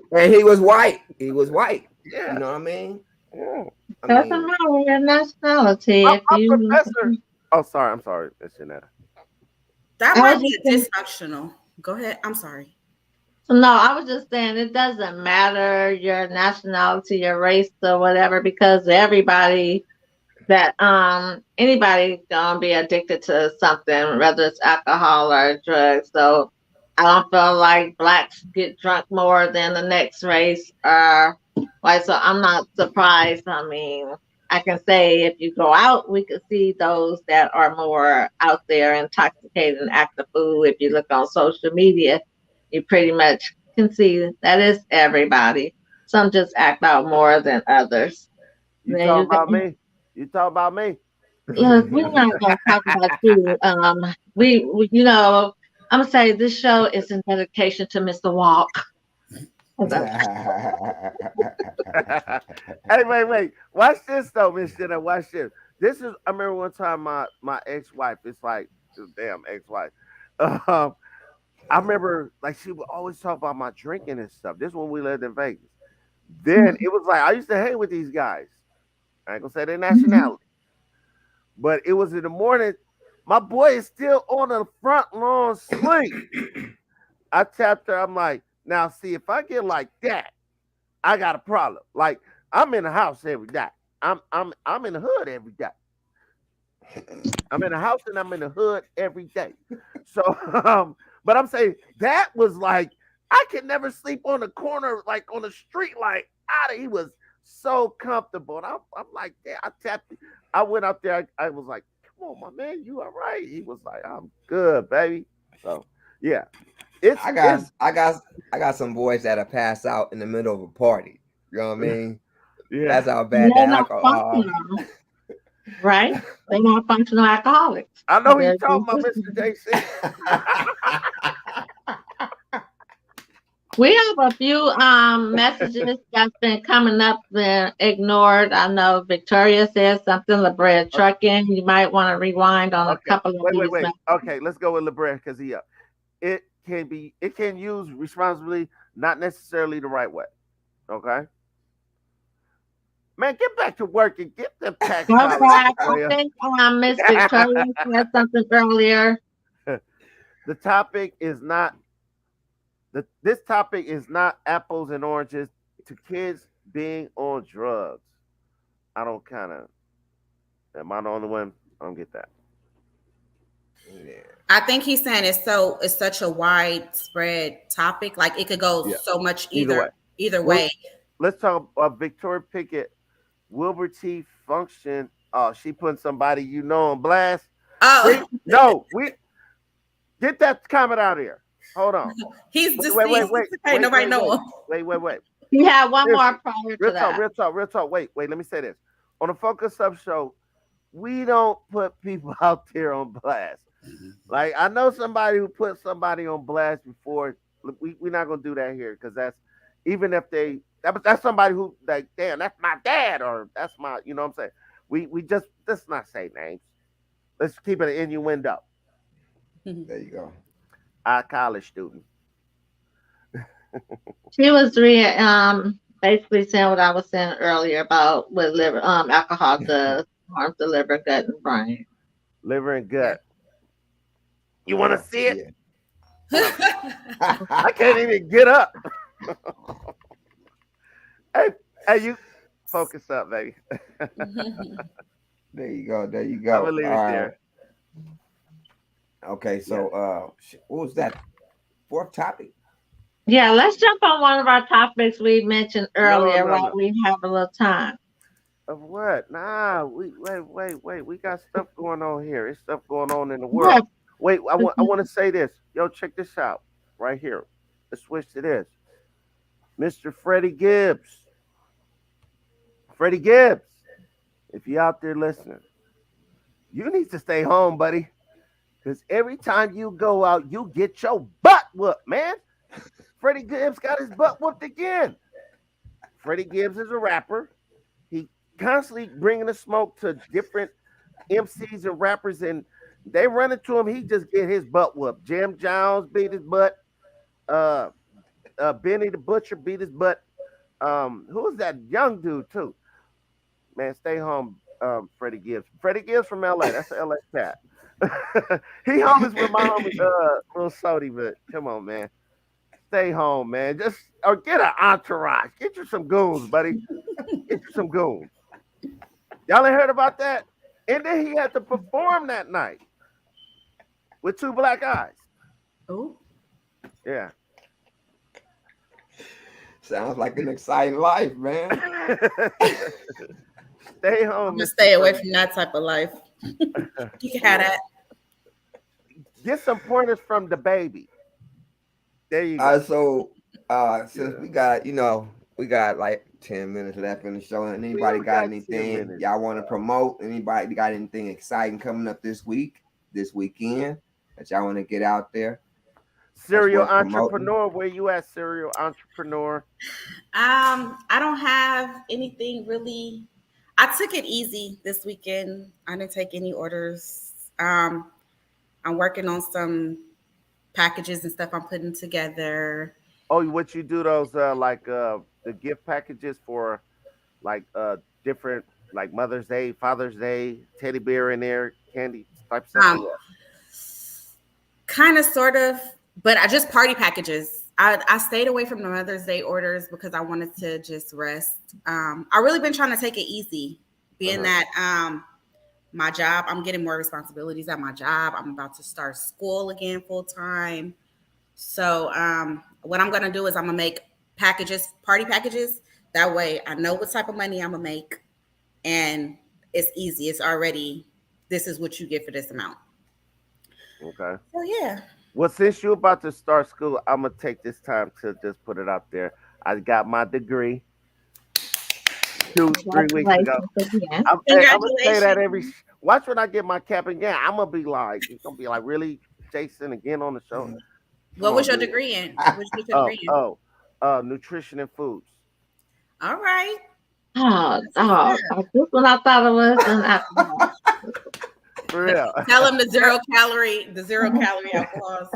white. He was white. Yeah. You know what I mean? Yeah. Doesn't matter your nationality. Professor. Oh, sorry. I'm sorry, Miss Janetta. That might be dysfunctional. Go ahead. I'm sorry. No, I was just saying it doesn't matter your nationality, your race, or whatever, because everybody that anybody gonna be addicted to something, whether it's alcohol or drugs. So I don't feel like blacks get drunk more than the next race or like, so I'm not surprised. I mean, I can say if you go out, we could see those that are more out there intoxicated and act the fool. If you look on social media, you pretty much can see that is everybody. Some just act out more than others. You Then talking you about got me? You talking about me? look, we're not gonna talk about you. You know, I'm gonna say this show is in dedication to Mr. Walk. Hey, wait. Watch this though, Miss Jenna. Watch this. This is. I remember one time my ex wife. It's like damn ex wife. Um, I remember like she would always talk about my drinking and stuff. This when we lived in Vegas. Then it was like I used to hang with these guys. I ain't gonna say their nationality, but it was in the morning. My boy is still on the front lawn sleep. I tapped her. I'm like, now see if I get like that, I got a problem. Like I'm in the house every day. I'm in the hood every day. I'm in the house and I'm in the hood every day. So, but I'm saying that was like I could never sleep on the corner, like on the street, like out of. He was so comfortable. And I'm like, yeah. I tapped. I went out there. I was like, come on, my man, you all right? He was like, I'm good, baby. So, yeah, it's I got it's I got I got some boys that'll pass out in the middle of a party. You know what I mean? yeah. That's how bad the They're not alcohol. functional, right? They're not functional alcoholics. I know he's They're talking about just- Mr. JC. we have a few messages that's been coming up and ignored. I know Victoria says something, La Brea Trucking. You might want to rewind on a Okay, couple of these wait. messages. Okay, let's go with LeBron because he up. It can use responsibly, not necessarily the right way. Okay, man, get back to work and get them tax Okay, dollars, I player. think Miss Victoria said something earlier. The topic is not this topic is not apples and oranges to kids being on drugs. I don't kind of. Am I the only one? I don't get that. Yeah. I think he's saying it's such a widespread topic. Like it could go Yeah. so much Either way. either Well, way. let's talk about Victoria Pickett, Wilbur T. Function. Oh, she putting somebody you know on blast. Oh, No, we get that comment out of here. Hold on. he's Wait, deceased. Ain't nobody know him. Wait. You have one Seriously. more prior Real to talk, that. real talk. Wait. Let me say this. On the Focus Up show, we don't put people out there on blast. Like I know somebody who put somebody on blast before. We're not gonna do that here because that's even if that's somebody who like damn that's my dad or that's my you know what I'm saying. We just let's not say names. Let's keep it an innuendo. There you go. Our college student. She was basically saying what I was saying earlier about what liver alcohol does harm the liver, gut, and brain. Liver and gut. You want to see it? Yeah. I can't even get up. hey, you focus up, baby. There you go. There you I'm go. gonna leave it All right. there. Okay, so what was that? Fourth topic? Yeah, let's jump on one of our topics we mentioned earlier while No. we have a little time. Of what? Nah, wait. We got stuff going on here. There's stuff going on in the world. What? Wait, I want to say this. Yo, check this out right here. Let's switch to this. Mr. Freddie Gibbs. Freddie Gibbs. If you're out there listening, you need to stay home, buddy. Because every time you go out, you get your butt whooped, man. Freddie Gibbs got his butt whooped again. Freddie Gibbs is a rapper. He constantly bringing the smoke to different MCs and rappers, and they run into him. He just get his butt whooped. Jim Jones beat his butt. Benny the Butcher beat his butt. Who was that young dude too? Man, stay home, Freddie Gibbs. Freddie Gibbs from LA. That's an LA cat. He homies with my homie, Lil Sody, but come on, man. stay home, man. Just or get an entourage. Get you some goons, buddy. Get you some goons. Y'all ain't heard about that? And then he had to perform that night with two black eyes. Oh, Yeah. Sounds like an exciting life, man. Stay I'm home, gonna Mr. stay away President. from that type of life. You can have that. Get some pointers from the baby. There you go. So since Yeah. we got like 10 minutes left in the show, and We anybody only got got 10 anything minutes. y'all want to promote? Anybody got anything exciting coming up this week, this weekend that y'all want to get out there? That's Serial worth promoting. entrepreneur. Where you at, serial entrepreneur? I don't have anything really. I took it easy this weekend. I didn't take any orders. I'm working on some packages and stuff I'm putting together. Oh, what you do those like the gift packages for like different like Mother's Day, Father's Day, teddy bear in there, candy type stuff. Or Um, what? Kind of, sort of, but I just party packages. I stayed away from the Mother's Day orders because I wanted to just rest. I really been trying to take it easy, being Uh-huh. that my job, I'm getting more responsibilities at my job. I'm about to start school again full time. So what I'm gonna do is I'm gonna make packages, party packages. That way I know what type of money I'm gonna make, and it's easy. It's already, this is what you get for this amount. Okay. So yeah. Well, since you're about to start school, I'm gonna take this time to just put it out there. I got my degree 2, 3 weeks ago. Congratulations again. I'm gonna say that every. Congratulations. Watch when I get my cap again. I'm gonna be like, it's gonna be like, really, Jason, again on the show. Come What was on, your dude. degree in? What did you get your Oh, degree in? oh, nutrition and foods. All right. Oh, That's what's oh, up. this one I thought it was an alcohol. For real. Tell them the zero calorie alcohols.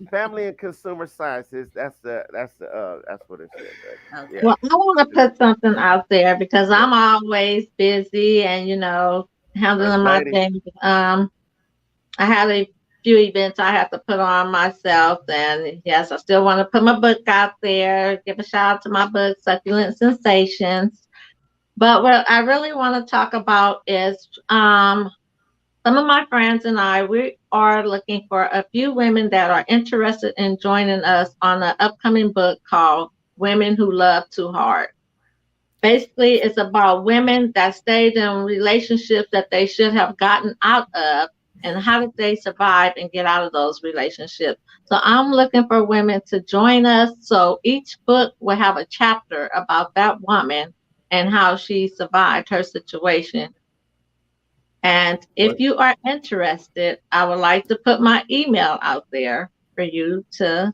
Family and consumer sciences. That's what it says. Right? Okay. Yeah. Well, I want to put something out there because Yeah. I'm always busy and First handling my lady. things. I had a few events I have to put on myself, and yes, I still want to put my book out there. Give a shout out to my book, Succulent Sensations. But what I really want to talk about is some of my friends and I, we are looking for a few women that are interested in joining us on an upcoming book called Women Who Love Too Hard. Basically, it's about women that stayed in relationships that they should have gotten out of, and how did they survive and get out of those relationships. So I'm looking for women to join us. So each book will have a chapter about that woman and how she survived her situation. And if What? you are interested, I would like to put my email out there for you to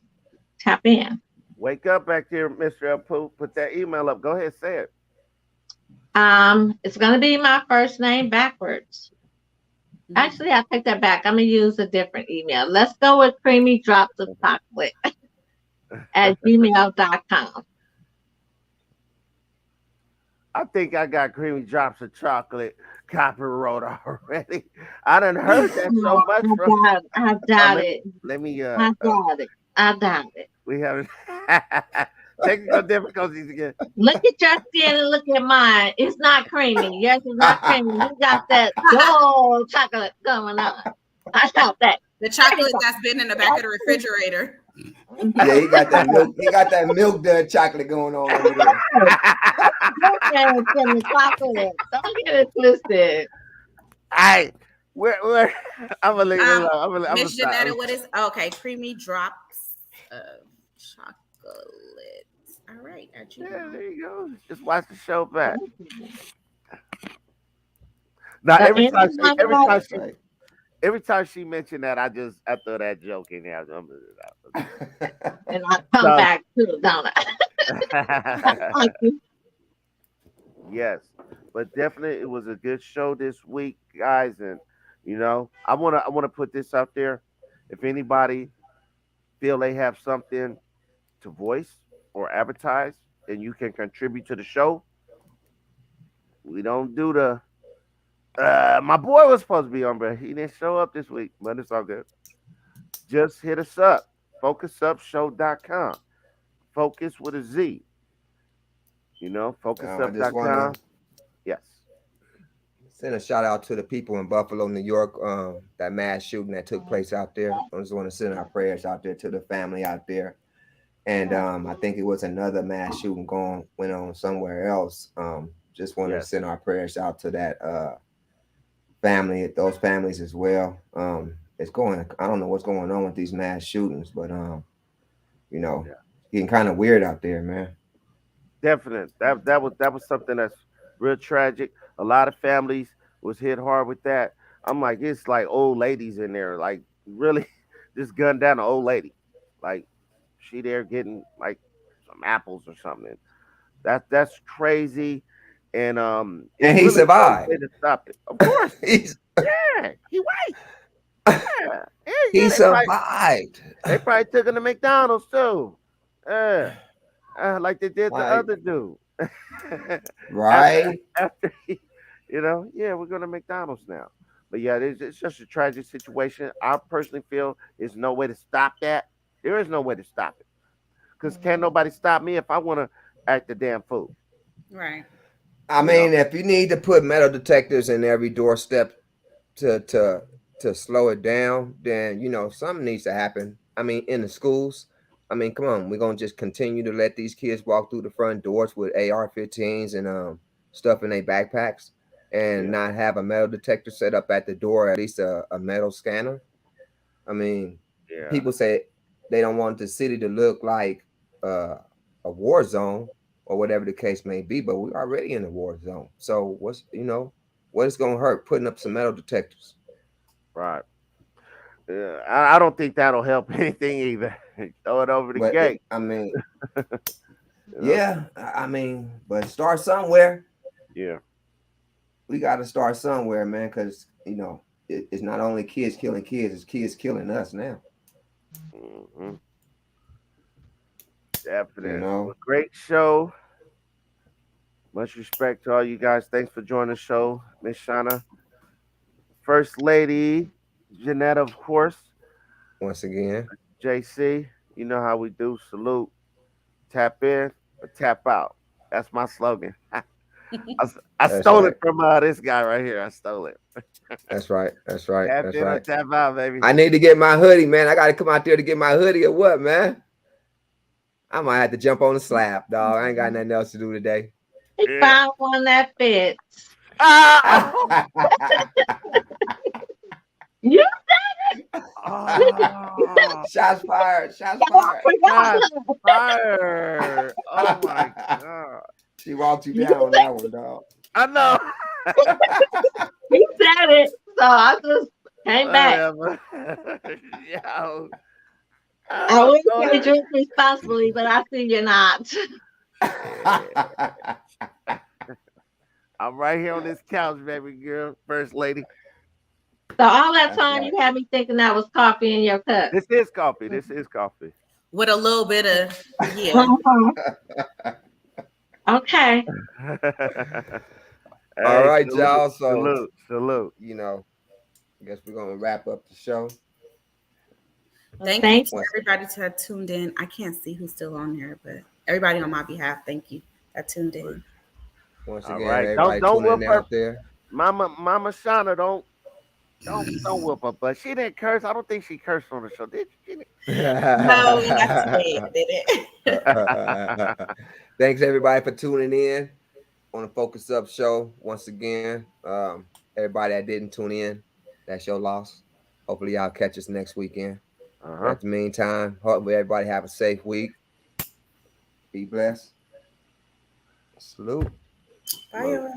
tap in. Wake up back there, Mr. El Poop. Put that email up. Go ahead, say it. It's going to be my first name backwards. Mhm. Actually, I take that back. I'm going to use a different email. Let's go with creamy drops of chocolate at gmail.com. I think I got creamy drops of chocolate copyright already. I done heard that so No, much from. I Uh, doubt let, it. let me. I doubt it. I doubt it. We have technical difficulties again. Look at your skin and look at mine. It's not creamy. Yes, it's not creamy. You got that gold chocolate going on. I got that. The chocolate that's been in the back of the refrigerator. Yeah, he got that milk. He got that milk dud chocolate going on over there. Don't get it chocolate. Don't get it twisted. Hey, we're I'm gonna leave it alone. I'm gonna Miss stop. Janetta, what is okay? Creamy drops of chocolate. All right, at you. Yeah, there you go. Just watch the show back. Now So every time anyone That's right. every time she mentioned that, I throw that joke in there. and I come back too, don't I? Like you. Yes, but definitely it was a good show this week, guys, and I wanna put this out there. If anybody feel they have something to voice or advertise, and you can contribute to the show, we don't do the. My boy was supposed to be on, but he didn't show up this week. But it's all good. Just hit us up FocusUpShow.com. Focus with a Z. I just want FocusUp.com. to Yes. send a shout out to the people in Buffalo, New York. That mass shooting that took place out there. I just want to send our prayers out there to the family out there. And I think it was another mass shooting went on somewhere else. Just want to Yes. send our prayers out to that family, those families as well. It's going. I don't know what's going on with these mass shootings, but you know, Yeah. getting kind of weird out there, man. Definite. That was something that's real tragic. A lot of families was hit hard with that. I'm like, it's like old ladies in there, like really just gunned down an old lady. Like she there getting like some apples or something. That's crazy. And it's And he really no survived. way to stop it. Of course. He's Yeah. He white. Yeah. Yeah, he yeah. survived. They probably took him to McDonald's too. Yeah. Like they did the Like other dude. after right. after yeah, we're going to McDonald's now. But yeah, it's just a tragic situation. I personally feel there's no way to stop that. There is no way to stop it because can't nobody stop me if I want to act the damn fool. Right. I You know? mean, if you need to put metal detectors in every doorstep to to to slow it down, then something needs to happen. I mean, in the schools. I mean, come on, we're gonna just continue to let these kids walk through the front doors with AR-15s and stuff in their backpacks, and Yeah, not have a metal detector set up at the door, at least a metal scanner. I mean, yeah, people say they don't want the city to look like uh, a war zone or whatever the case may be, but we're already in a war zone. So what is gonna hurt putting up some metal detectors? right. Yeah, I don't think that'll help anything either. Throw it over the But gate. I mean, You know? yeah, I mean, but start somewhere. Yeah. We got to start somewhere, man, because it's not only kids killing kids; it's kids killing us now. Hmm. You Definite. know, Well, great show. Much respect to all you guys. Thanks for joining the show, Miss Shauna. First Lady Janetta, of course. once again, JC, you know how we do. Salute, tap in, or tap out. That's my slogan. I that's stole right. it from this guy right here. I stole it. That's right. That's right. Tap That's in or right. tap out, baby. I need to get my hoodie, man. I got to come out there to get my hoodie or what, man? I might have to jump on the slab, dog. I ain't got nothing else to do today. He Yeah. found one that fits. Ah! You Oh, Shots fired. Shots I fired. forgot. shots fired. Oh my god. She walked you You down on that one, dog. I know. he said it. So I just came back. Whatever. Yo. I Oh, would go say ahead. drink responsibly, but I see you're not. So I'm right here on this couch, baby girl. First lady. all that That's time right. you had me thinking that was coffee in your cup. This is coffee. This is coffee. With a little bit of yeah. Uh-huh. Okay. All Hey, right, salute, y'all. So, salute, salute. I guess we're going to wrap up the show. Thank you Thanks. to everybody that tuned in. I can't see who's still on there, but everybody on my behalf, thank you that tuned in. Once All again, right. everybody Don't tuning whoop in her, out there. Mama Shauna. Don't whoop her butt. She didn't curse. I don't think she cursed on the show. Did she? No, not today. I didn't. Thanks, everybody, for tuning in on the Focus Up show. Once again, everybody that didn't tune in, that's your loss. Hopefully, y'all catch us next weekend. Uh-huh. At the meantime, hopefully everybody have a safe week. Be blessed. Salute. Bye, y'all.